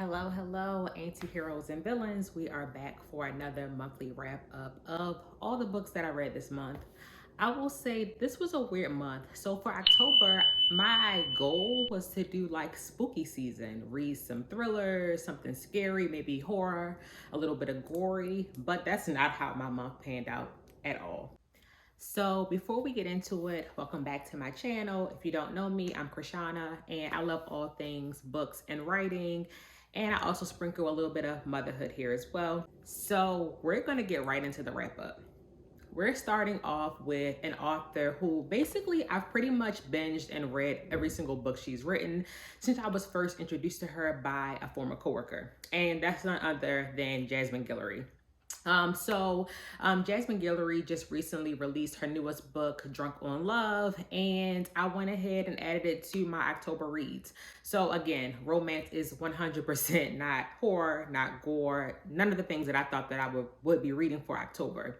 Hello, anti-heroes and villains. We are back for another monthly wrap up of all the books that I read this month. I will say this was a weird month. So for October, my goal was to do like spooky season, read some thrillers, something scary, maybe horror, a little bit of gory, but that's not how my month panned out at all. So before we get into it, welcome back to my channel. If you don't know me, I'm Krishana and I love all things books and writing. And I also sprinkle a little bit of motherhood here as well. So we're gonna get right into the wrap up. We're starting off with an author who basically I've pretty much binged and read every single book she's written since I was first introduced to her by a former coworker. And that's none other than Jasmine Guillory. Jasmine Guillory just recently released her newest book, Drunk on Love, and I went ahead and added it to my October reads. So again, romance is 100% not horror, not gore, none of the things that I thought that I would be reading for October.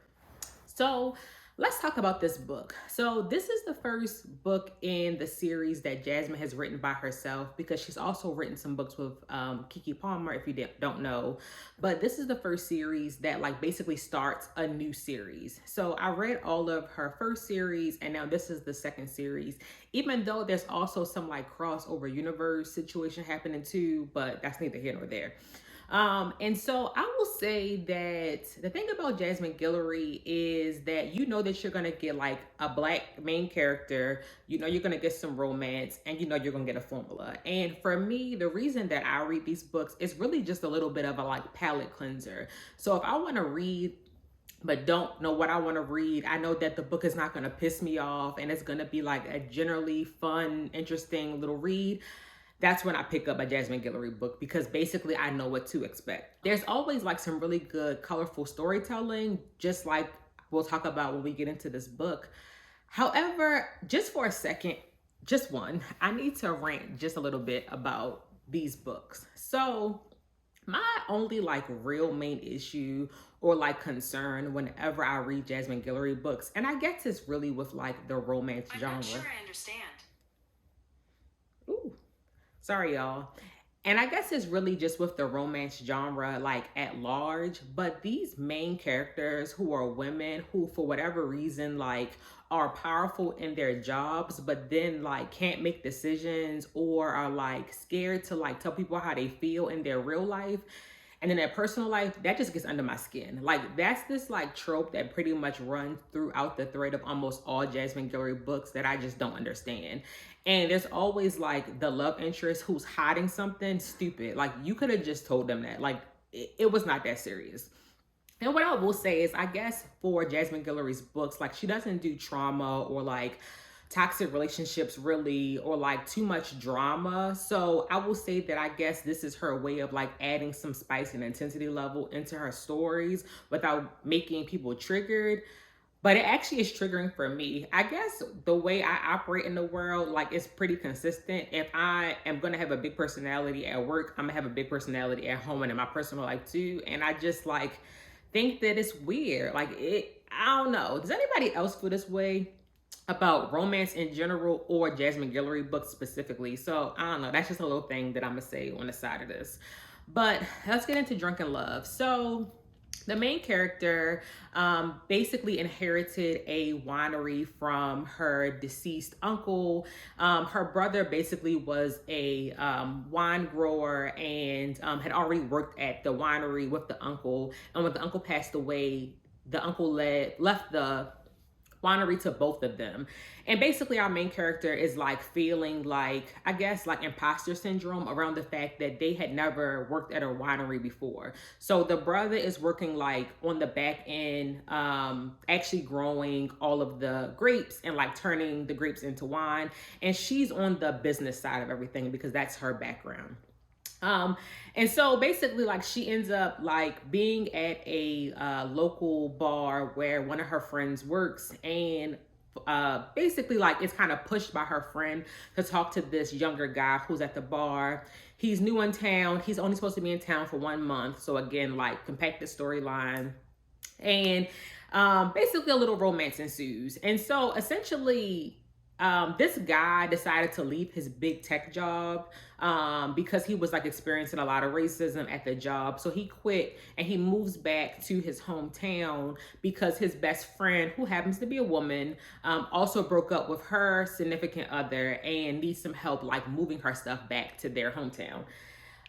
So let's talk about this book. So this is the first book in the series that Jasmine has written by herself, because she's also written some books with Kiki Palmer, if you don't know. But this is the first series that like basically starts a new series. So I read all of her first series and now this is the second series, even though there's also some like crossover universe situation happening too, but that's neither here nor there. And so I will say that the thing about Jasmine Guillory is that you know that you're gonna get like a black main character, you know you're gonna get some romance, and you know you're gonna get a formula. And for me, the reason that I read these books is really just a little bit of a like palate cleanser. So if I want to read but don't know what I want to read, I know that the book is not going to piss me off and it's going to be like a generally fun, interesting little read. That's when I pick up a Jasmine Guillory book, because basically I know what to expect. There's always like some really good, colorful storytelling, just like we'll talk about when we get into this book. However, just for a second, just one, I need to rant just a little bit about these books. So my only like real main issue or like concern whenever I read Jasmine Guillory books, and I guess it's really with like the romance genre. I'm not sure I understand. Ooh, sorry y'all. And I guess it's really just with the romance genre like at large, but these main characters who are women who for whatever reason like are powerful in their jobs, but then like can't make decisions or are like scared to like tell people how they feel in their real life and in their personal life, that just gets under my skin. Like that's this like trope that pretty much runs throughout the thread of almost all Jasmine Guillory books that I just don't understand. And there's always like the love interest who's hiding something stupid. Like you could have just told them that. Like it was not that serious. And what I will say is, I guess for Jasmine Guillory's books, like she doesn't do trauma or like toxic relationships really, or like too much drama. So I will say that I guess this is her way of like adding some spice and intensity level into her stories without making people triggered. But it actually is triggering for me. I guess the way I operate in the world, like it's pretty consistent. If I am gonna have a big personality at work, I'm gonna have a big personality at home and in my personal life too. And I just like think that it's weird. Like I don't know. Does anybody else feel this way about romance in general or Jasmine Guillory books specifically? So I don't know. That's just a little thing that I'm gonna say on the side of this. But let's get into Drunk on Love. So the main character basically inherited a winery from her deceased uncle. Her brother basically was a wine grower and had already worked at the winery with the uncle. And when the uncle passed away, the uncle left the winery to both of them. And basically our main character is like feeling like, I guess like imposter syndrome around the fact that they had never worked at a winery before. So the brother is working like on the back end, actually growing all of the grapes and like turning the grapes into wine. And she's on the business side of everything because that's her background. And so basically like she ends up like being at a local bar where one of her friends works, and basically like it's kind of pushed by her friend to talk to this younger guy who's at the bar. He's new in town. He's only supposed to be in town for 1 month. So again, like compacted storyline. And basically a little romance ensues. And so essentially this guy decided to leave his big tech job because he was like experiencing a lot of racism at the job. So he quit and he moves back to his hometown because his best friend, who happens to be a woman, also broke up with her significant other and needs some help like moving her stuff back to their hometown.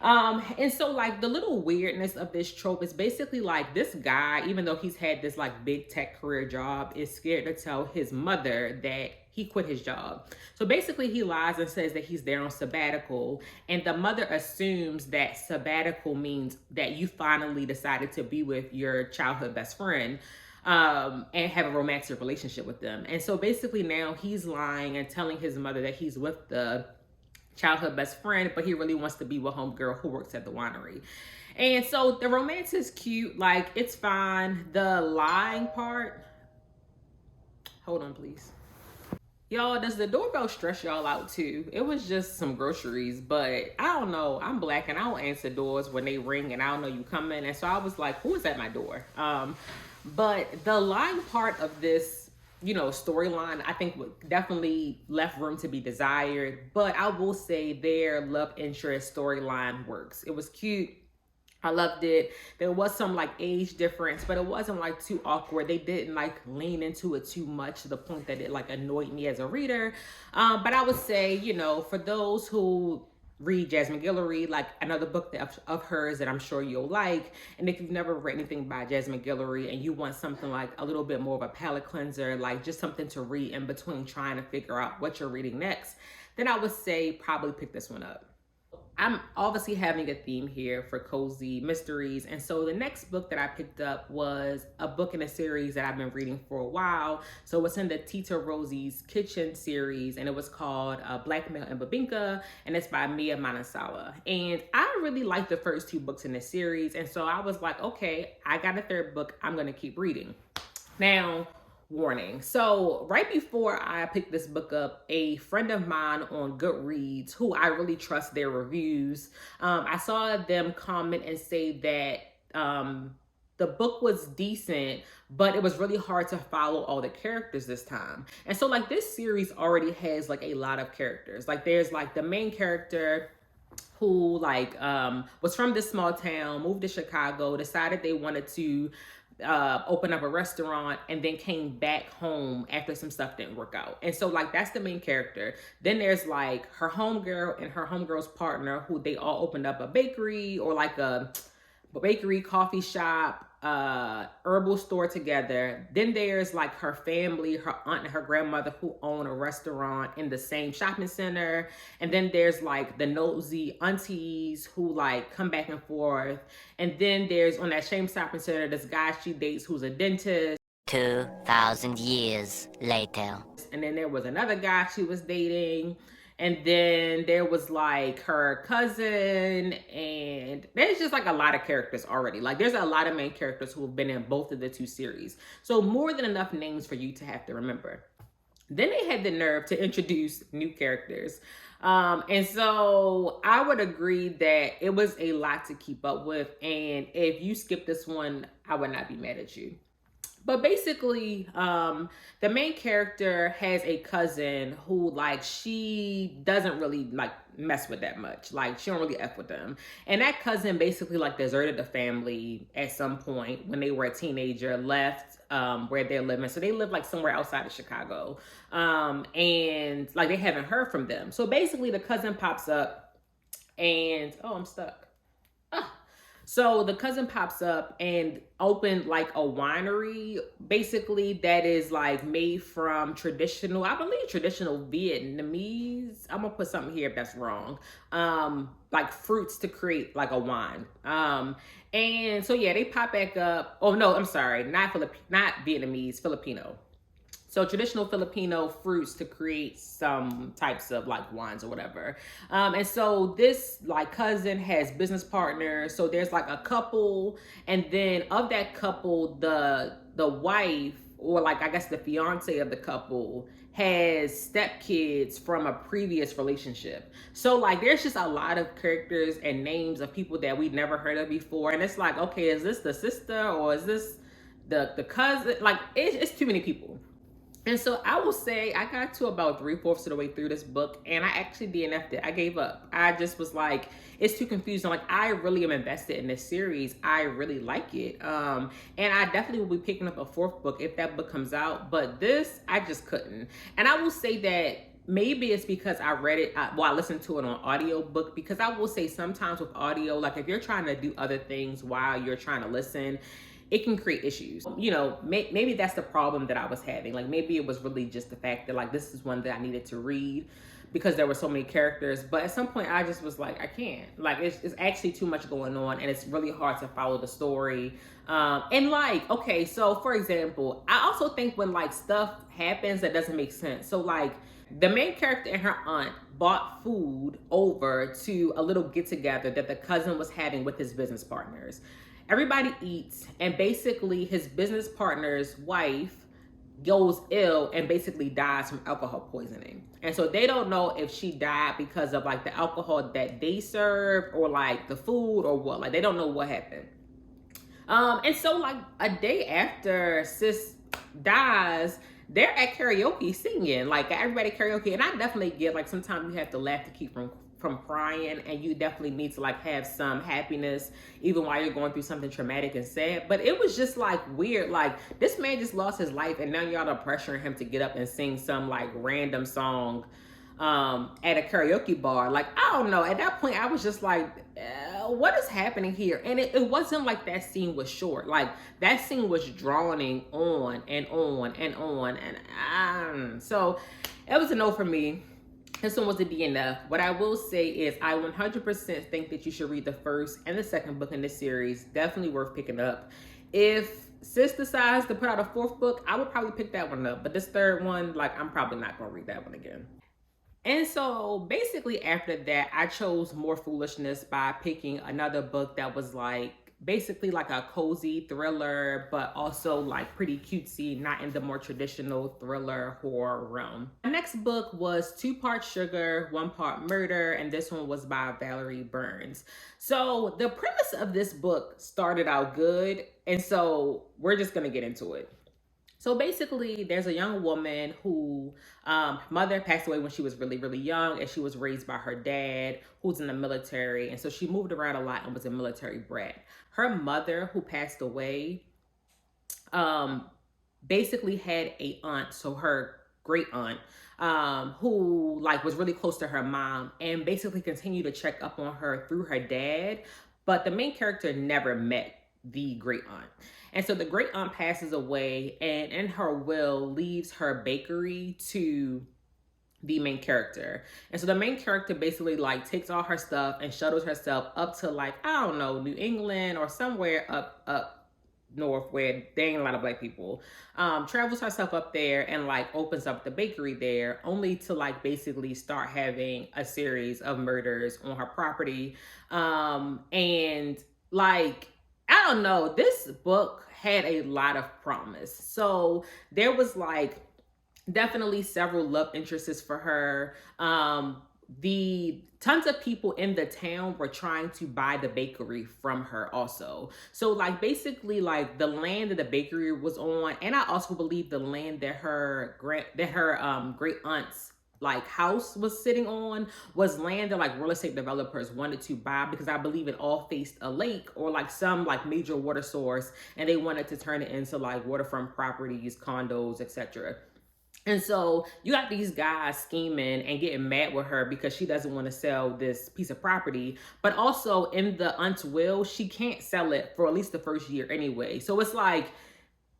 And so like the little weirdness of this trope is basically like this guy, even though he's had this like big tech career job, is scared to tell his mother that he quit his job. So basically he lies and says that he's there on sabbatical, and the mother assumes that sabbatical means that you finally decided to be with your childhood best friend and have a romantic relationship with them. And so basically now he's lying and telling his mother that he's with the childhood best friend, but he really wants to be with homegirl who works at the winery. And so the romance is cute, like it's fine. The lying part, hold on please. Y'all, does the doorbell stress y'all out too? It was just some groceries, but I don't know. I'm black and I don't answer doors when they ring and I don't know you coming. And so I was like, who is at my door? But the lying part of this, you know, storyline, I think definitely left room to be desired. But I will say their love interest storyline works. It was cute. I loved it. There was some like age difference, but it wasn't like too awkward. They didn't like lean into it too much to the point that it like annoyed me as a reader. But I would say, you know, for those who read Jasmine Guillory, like another book of hers that I'm sure you'll like. And if you've never read anything by Jasmine Guillory and you want something like a little bit more of a palate cleanser, like just something to read in between trying to figure out what you're reading next, then I would say probably pick this one up. I'm obviously having a theme here for cozy mysteries. And so the next book that I picked up was a book in a series that I've been reading for a while. So it's in the Tita Rosie's Kitchen series, and it was called Blackmail and Babinka, and it's by Mia Manasala. And I really liked the first two books in the series. And so I was like, okay, I got a third book. I'm going to keep reading. Now, warning. So right before I picked this book up, a friend of mine on Goodreads, who I really trust their reviews, I saw them comment and say that the book was decent, but it was really hard to follow all the characters this time. And so like this series already has like a lot of characters. Like there's like the main character who like was from this small town, moved to Chicago, decided they wanted to open up a restaurant, and then came back home after some stuff didn't work out. And so like that's the main character. Then there's like her homegirl and her homegirl's partner, who they all opened up a bakery or like a bakery, coffee shop, herbal store together. Then there's like her family, her aunt and her grandmother, who own a restaurant in the same shopping center. And then there's like the nosy aunties who like come back and forth. And then there's on that same shopping center, this guy she dates who's a dentist. 2,000 years later. And then there was another guy she was dating. And then there was like her cousin, and there's just like a lot of characters already. Like there's a lot of main characters who have been in both of the two series. So more than enough names for you to have to remember. Then they had the nerve to introduce new characters. And so I would agree that it was a lot to keep up with. And if you skip this one, I would not be mad at you. But basically, the main character has a cousin who, like, she doesn't really, like, mess with that much. Like, she don't really F with them. And that cousin basically, like, deserted the family at some point when they were a teenager, left where they're living. So they live, like, somewhere outside of Chicago. And, like, they haven't heard from them. So basically, the cousin pops up and, oh, I'm stuck. So the cousin pops up and opened like a winery, basically, that is like made from traditional, I believe traditional Vietnamese. I'm gonna put something here if that's wrong. Like fruits to create like a wine. And so yeah, they pop back up. Oh no, I'm sorry, not Vietnamese, Filipino. So traditional Filipino fruits to create some types of like wines or whatever. And so this like cousin has business partners. So there's like a couple, and then of that couple, the wife, or like I guess the fiance of the couple, has stepkids from a previous relationship. So like there's just a lot of characters and names of people that we've never heard of before. And it's like, okay, is this the sister or is this the cousin? Like it's too many people. And so I will say I got to about 3/4 of the way through this book and I actually DNF'd it. I gave up. I just was like, it's too confusing. Like, I really am invested in this series. I really like it. And I definitely will be picking up a fourth book if that book comes out. But this, I just couldn't. And I will say that maybe it's because I read it, I listened to it on audiobook, because I will say sometimes with audio, like if you're trying to do other things while you're trying to listen, it can create issues. You know, maybe that's the problem that I was having. Like maybe it was really just the fact that like this is one that I needed to read because there were so many characters. But at some point I just was like, I can't. Like it's actually too much going on and it's really hard to follow the story. And like, okay, so for example, I also think when like stuff happens that doesn't make sense. So like the main character and her aunt bought food over to a little get together that the cousin was having with his business partners. Everybody eats, and basically his business partner's wife goes ill and basically dies from alcohol poisoning. And so they don't know if she died because of like the alcohol that they served or like the food or what. Like they don't know what happened. And so like a day after sis dies, they're at karaoke singing, like everybody at karaoke. And I definitely get like sometimes you have to laugh to keep from crying, and you definitely need to like have some happiness even while you're going through something traumatic and sad. But it was just like weird, like this man just lost his life and now y'all are pressuring him to get up and sing some like random song at a karaoke bar. Like I don't know, at that point I was just like, what is happening here? And it wasn't like that scene was short. Like that scene was droning on and on and on, and so it was a no for me. This one was a DNF. What I will say is I 100% think that you should read the first and the second book in this series. Definitely worth picking up. If sis decides to put out a fourth book, I would probably pick that one up. But this third one, like, I'm probably not going to read that one again. And so basically after that, I chose More Foolishness by picking another book that was like basically like a cozy thriller, but also like pretty cutesy, not in the more traditional thriller horror realm. The next book was 2-part Sugar, 1-part Murder, and this one was by Valerie Burns. So the premise of this book started out good, and so we're just gonna get into it. So basically, there's a young woman who mother passed away when she was really, really young, and she was raised by her dad, who's in the military. And so she moved around a lot and was a military brat. Her mother, who passed away, basically had a aunt, so her great aunt, who like was really close to her mom and basically continued to check up on her through her dad. But the main character never met the great aunt. And so the great aunt passes away and in her will leaves her bakery to the main character. And so the main character basically like takes all her stuff and shuttles herself up to like, I don't know, New England or somewhere up north where there ain't a lot of black people, travels herself up there and like opens up the bakery there, only to like basically start having a series of murders on her property. And like, I don't know, this book had a lot of promise. So there was like definitely several love interests for her. The tons of people in the town were trying to buy the bakery from her also. So like basically like the land that the bakery was on, and I also believe the land that her great aunt's like house was sitting on was land that like real estate developers wanted to buy, because I believe it all faced a lake or like some like major water source, and they wanted to turn it into like waterfront properties, condos, etc. And so you got these guys scheming and getting mad with her because she doesn't want to sell this piece of property. But also in the aunt's will, she can't sell it for at least the first year anyway. So it's like,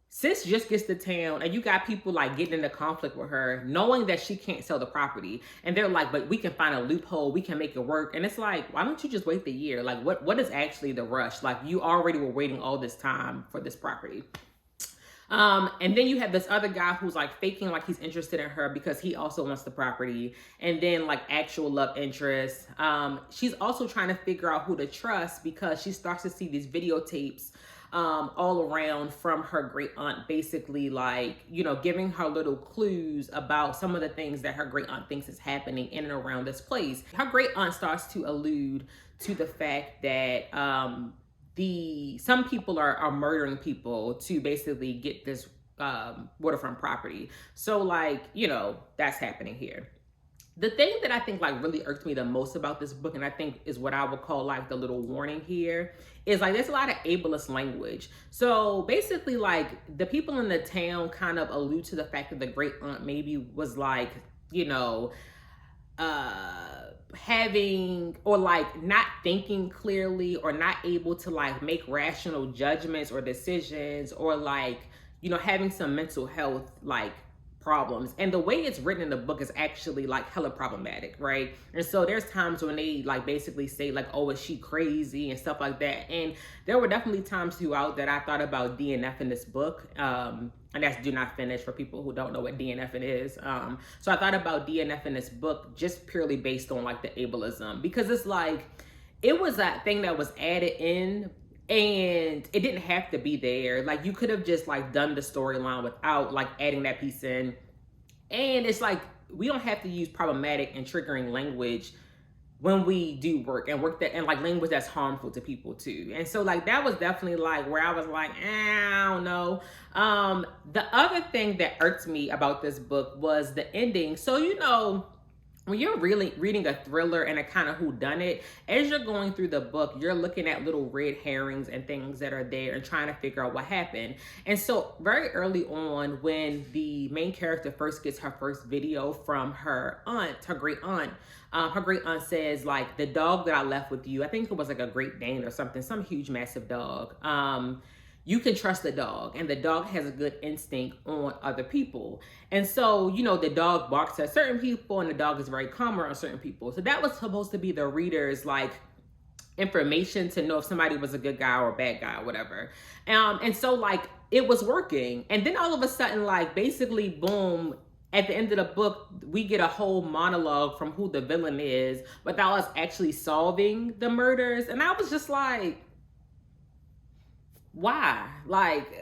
sis just gets to town and you got people like getting into conflict with her, knowing that she can't sell the property. And they're like, but we can find a loophole, we can make it work. And it's like, why don't you just wait the year? Like what is actually the rush? Like you already were waiting all this time for this property. And then you have this other guy who's like faking like he's interested in her because he also wants the property. And then like actual love interest. She's also trying to figure out who to trust because she starts to see these videotapes all around from her great aunt, basically like, you know, giving her little clues about some of the things that her great aunt thinks is happening in and around this place. Her great aunt starts to allude to the fact that some people are murdering people to basically get this waterfront property. So like, you know, that's happening here. The thing that I think like really irked me the most about this book, and I think is what I would call like the little warning here, is like there's a lot of ableist language. So basically, like the people in the town kind of allude to the fact that the great aunt maybe was like, you know, having or like not thinking clearly or not able to like make rational judgments or decisions, or like, you know, having some mental health like problems. And the way it's written in the book is actually like hella problematic, right? And so there's times when they like basically say like, oh, is she crazy and stuff like that. And there were definitely times throughout that I thought about DNF in this book. And that's do not finish for people who don't know what DNF is. So I thought about DNF in this book just purely based on like the ableism, because it's like, it was that thing that was added in, and it didn't have to be there. Like you could have just like done the storyline without like adding that piece in. And it's like, we don't have to use problematic and triggering language when we do work that, and like language that's harmful to people too. And so like that was definitely like where I was like, I don't know. The other thing that irked me about this book was the ending. So, you know, when you're really reading a thriller and a kind of whodunit, as you're going through the book, you're looking at little red herrings and things that are there and trying to figure out what happened. And so very early on, when the main character first gets her first video from her aunt, her great aunt says like, the dog that I left with you, I think it was like a Great Dane or something, some huge massive dog. You can trust the dog, and the dog has a good instinct on other people. And so, you know, the dog barks at certain people and the dog is very calm on certain people. So that was supposed to be the reader's like information to know if somebody was a good guy or a bad guy or whatever. And so like it was working. And then all of a sudden, like basically boom, at the end of the book, we get a whole monologue from who the villain is without us actually solving the murders. And I was just like, why? Like,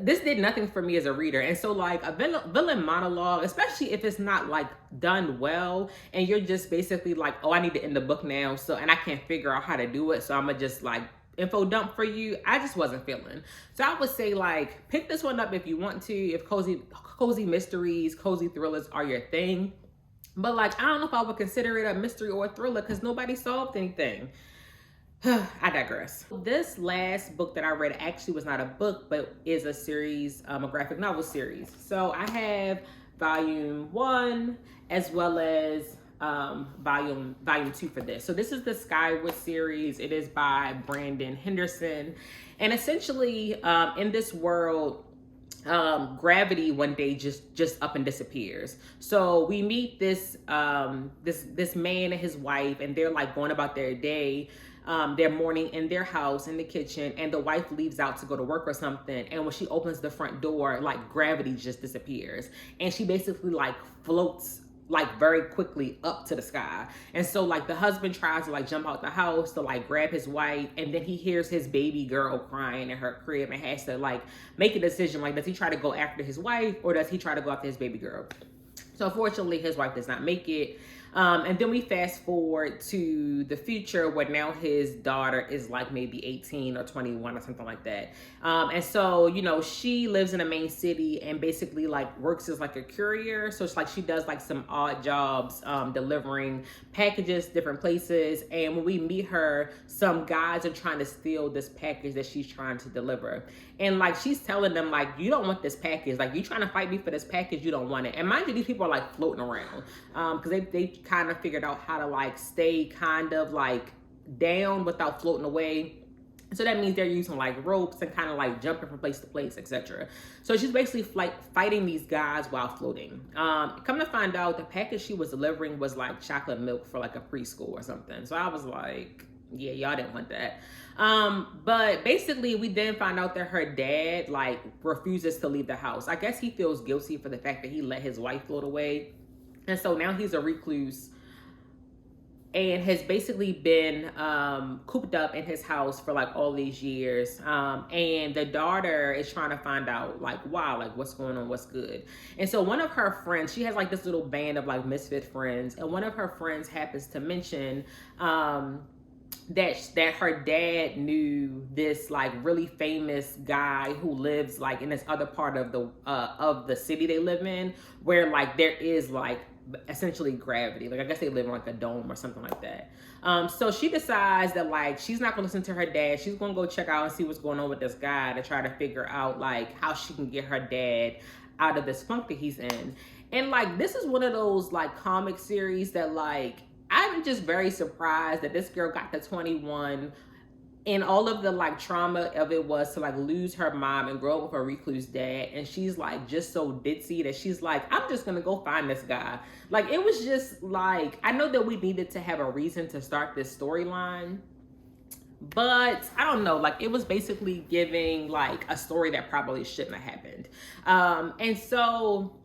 this did nothing for me as a reader. And so like a villain monologue, especially if it's not like done well, and you're just basically like, oh, I need to end the book now, so, and I can't figure out how to do it, so I'm gonna just like info dump for you, I just wasn't feeling. So I would say like, pick this one up if you want to, if cozy mysteries, cozy thrillers are your thing. But like, I don't know if I would consider it a mystery or a thriller because nobody solved anything. I digress. This last book that I read actually was not a book, but is a series, a graphic novel series. So I have volume 1 as well as volume 2 for this. So this is the Skyward series. It is by Brandon Henderson. And essentially in this world, gravity one day just up and disappears. So we meet this this man and his wife, and they're like going about their day. They're mourning in their house in the kitchen, and the wife leaves out to go to work or something, and when she opens the front door, like gravity just disappears, and she basically like floats like very quickly up to the sky. And so like the husband tries to like jump out the house to like grab his wife, and then he hears his baby girl crying in her crib and has to like make a decision, like does he try to go after his wife or does he try to go after his baby girl? So unfortunately his wife does not make it. And then we fast forward to the future where now his daughter is like maybe 18 or 21 or something like that. And so, you know, she lives in a main city and basically like works as like a courier. So it's like she does like some odd jobs delivering packages different places. And when we meet her, some guys are trying to steal this package that she's trying to deliver. And like she's telling them like, you don't want this package. Like you trying to fight me for this package, you don't want it. And mind you, these people are like floating around because they kind of figured out how to like stay kind of like down without floating away. So that means they're using like ropes and kind of like jumping from place to place, etc. So she's basically like fighting these guys while floating. Come to find out, the package she was delivering was like chocolate milk for like a preschool or something. So I was like, yeah, y'all didn't want that. But basically we then find out that her dad like refuses to leave the house. I guess he feels guilty for the fact that he let his wife float away. And so now he's a recluse and has basically been cooped up in his house for like all these years. And the daughter is trying to find out like why, like what's going on, what's good. And so one of her friends, she has like this little band of like misfit friends, and one of her friends happens to mention that her dad knew this like really famous guy who lives like in this other part of the city they live in, where like there is like essentially gravity. Like I guess they live in like a dome or something like that. So she decides that like she's not gonna listen to her dad. She's gonna go check out and see what's going on with this guy to try to figure out like how she can get her dad out of this funk that he's in. And like this is one of those like comic series that like I'm just very surprised that this girl got to 21 and all of the like trauma of it was to like lose her mom and grow up with a recluse dad, and she's like just so ditzy that she's like, I'm just gonna go find this guy. Like it was just like, I know that we needed to have a reason to start this storyline, but I don't know, like it was basically giving like a story that probably shouldn't have happened. And so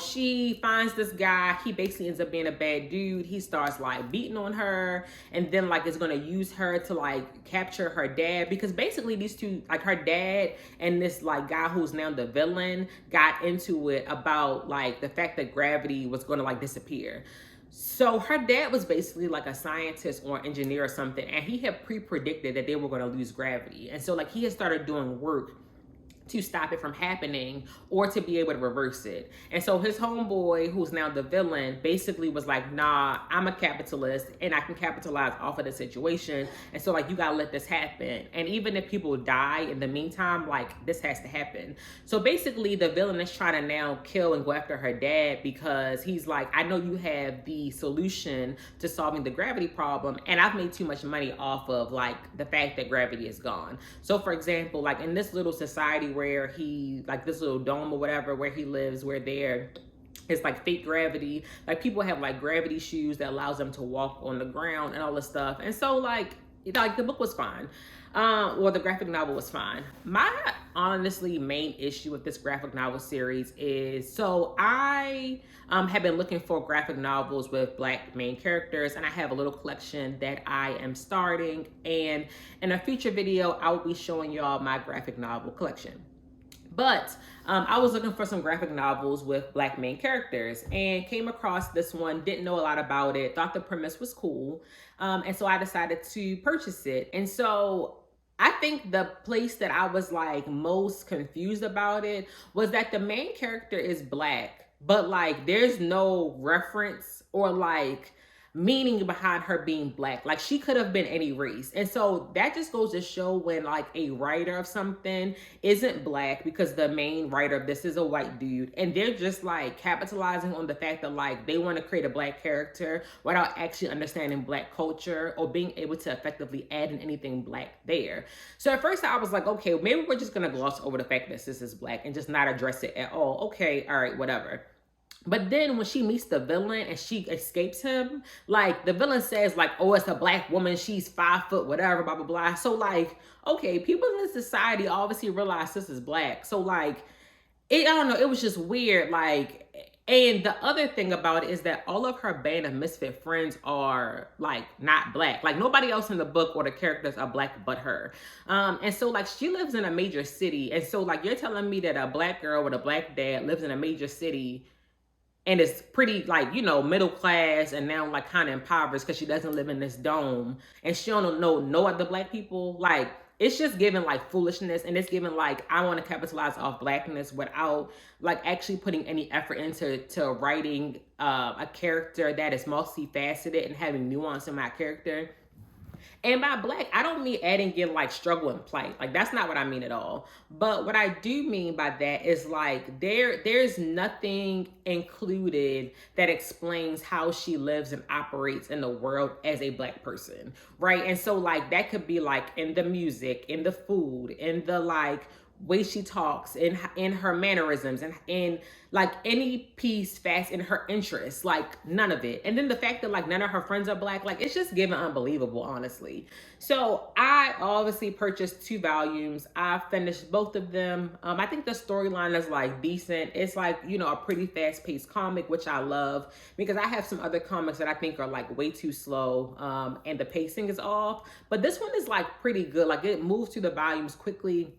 she finds this guy. He basically ends up being a bad dude. He starts like beating on her, and then like is gonna use her to like capture her dad, because basically these two, like her dad and this like guy who's now the villain, got into it about like the fact that gravity was gonna like disappear. So her dad was basically like a scientist or engineer or something, and he had pre-predicted that they were gonna lose gravity. And so like he had started doing work to stop it from happening or to be able to reverse it. And so his homeboy, who's now the villain, basically was like, nah, I'm a capitalist and I can capitalize off of the situation. And so like, you gotta let this happen. And even if people die in the meantime, like this has to happen. So basically the villain is trying to now kill and go after her dad, because he's like, I know you have the solution to solving the gravity problem, and I've made too much money off of like the fact that gravity is gone. So for example, like in this little society where he, like this little dome or whatever where he lives, where there it's like fake gravity, like people have like gravity shoes that allows them to walk on the ground and all this stuff. And so like the book was fine, or the graphic novel was fine. My honestly main issue with this graphic novel series is, so I have been looking for graphic novels with Black main characters, and I have a little collection that I am starting, and in a future video I will be showing y'all my graphic novel collection. But I was looking for some graphic novels with Black main characters and came across this one, didn't know a lot about it, thought the premise was cool. And so I decided to purchase it. And so I think the place that I was like most confused about it was that the main character is Black, but like there's no reference or like meaning behind her being Black. Like she could have been any race. And so that just goes to show when like a writer of something isn't Black, because the main writer of this is a white dude, and they're just like capitalizing on the fact that like they want to create a Black character without actually understanding Black culture or being able to effectively add in anything Black there. So at first I was like, okay, maybe we're just gonna gloss over the fact that this is Black and just not address it at all. Okay, all right, whatever. But then when she meets the villain and she escapes him, like the villain says like, oh, it's a Black woman, she's 5 foot, whatever, blah, blah, blah. So like, okay, people in this society obviously realize this is Black. So like, I don't know, it was just weird. Like, and the other thing about it is that all of her band of misfit friends are like not Black. Like nobody else in the book or the characters are Black but her. And so like she lives in a major city. And so like you're telling me that a Black girl with a Black dad lives in a major city and is pretty like, middle class, and now like kind of impoverished because she doesn't live in this dome and she don't know no other Black people. Like it's just giving like foolishness, and it's giving like I want to capitalize off Blackness without like actually putting any effort into writing a character that is multifaceted and having nuance in my character. And by Black, I don't mean adding in like struggle and plight. Like that's not what I mean at all. But what I do mean by that is like there's nothing included that explains how she lives and operates in the world as a Black person, right? And so like that could be like in the music, in the food, in the like way she talks, in her mannerisms, and in like any piece fast in her interests, like none of it. And then the fact that like none of her friends are Black, like it's just giving unbelievable, honestly. So I obviously purchased 2 volumes. I finished both of them. I think the storyline is like decent. It's like, a pretty fast paced comic, which I love, because I have some other comics that I think are like way too slow, and the pacing is off. But this one is like pretty good. Like it moves through the volumes quickly.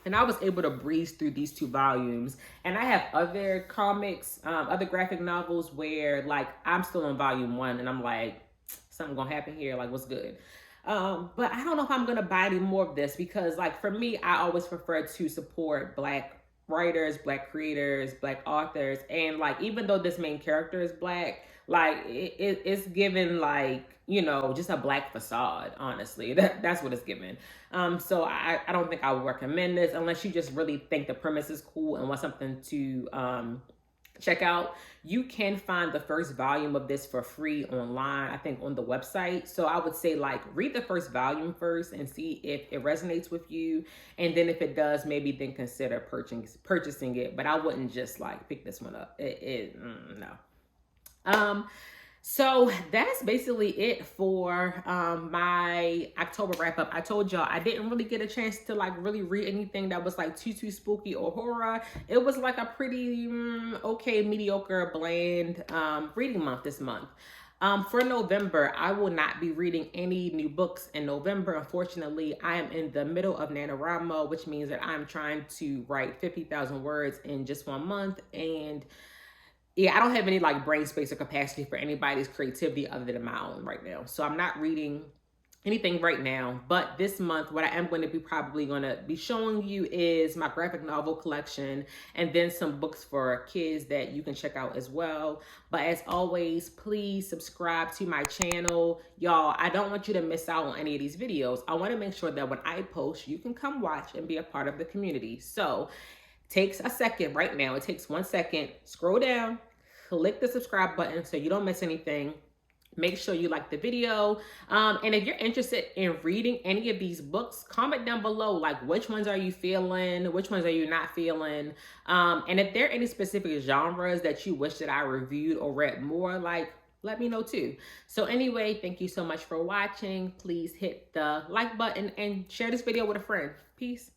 And I was able to breeze through these 2 volumes. And I have other comics, other graphic novels where like I'm still on volume 1 and I'm like, something gonna happen here, like what's good. But I don't know if I'm gonna buy any more of this because, like, for me, I always prefer to support Black writers, Black creators, Black authors, and like even though this main character is Black, like it's given like, you know, just a Black facade. Honestly, that's what it's given. So I don't think I would recommend this unless you just really think the premise is cool and want something to check out. You can find the first volume of this for free online, I think on the website. So I would say like read the first volume first and see if it resonates with you. And then if it does, maybe then consider purchasing it. But I wouldn't just like pick this one up. No. So that's basically it for my October wrap up. I told y'all I didn't really get a chance to like really read anything that was like too spooky or horror. It was like a pretty okay, mediocre, bland reading month this month. For November, I will not be reading any new books in November. Unfortunately, I am in the middle of NaNoWriMo, which means that I'm trying to write 50,000 words in just 1 month. And yeah, I don't have any like brain space or capacity for anybody's creativity other than my own right now. So I'm not reading anything right now. But this month, what I am going to be probably going to be showing you is my graphic novel collection and then some books for kids that you can check out as well. But as always, please subscribe to my channel. Y'all, I don't want you to miss out on any of these videos. I want to make sure that when I post, you can come watch and be a part of the community. So takes a second right now. It takes 1 second. Scroll down, click the subscribe button so you don't miss anything. Make sure you like the video. And if you're interested in reading any of these books, comment down below, like which ones are you feeling? Which ones are you not feeling? And if there are any specific genres that you wish that I reviewed or read more, like let me know too. So anyway, thank you so much for watching. Please hit the like button and share this video with a friend. Peace.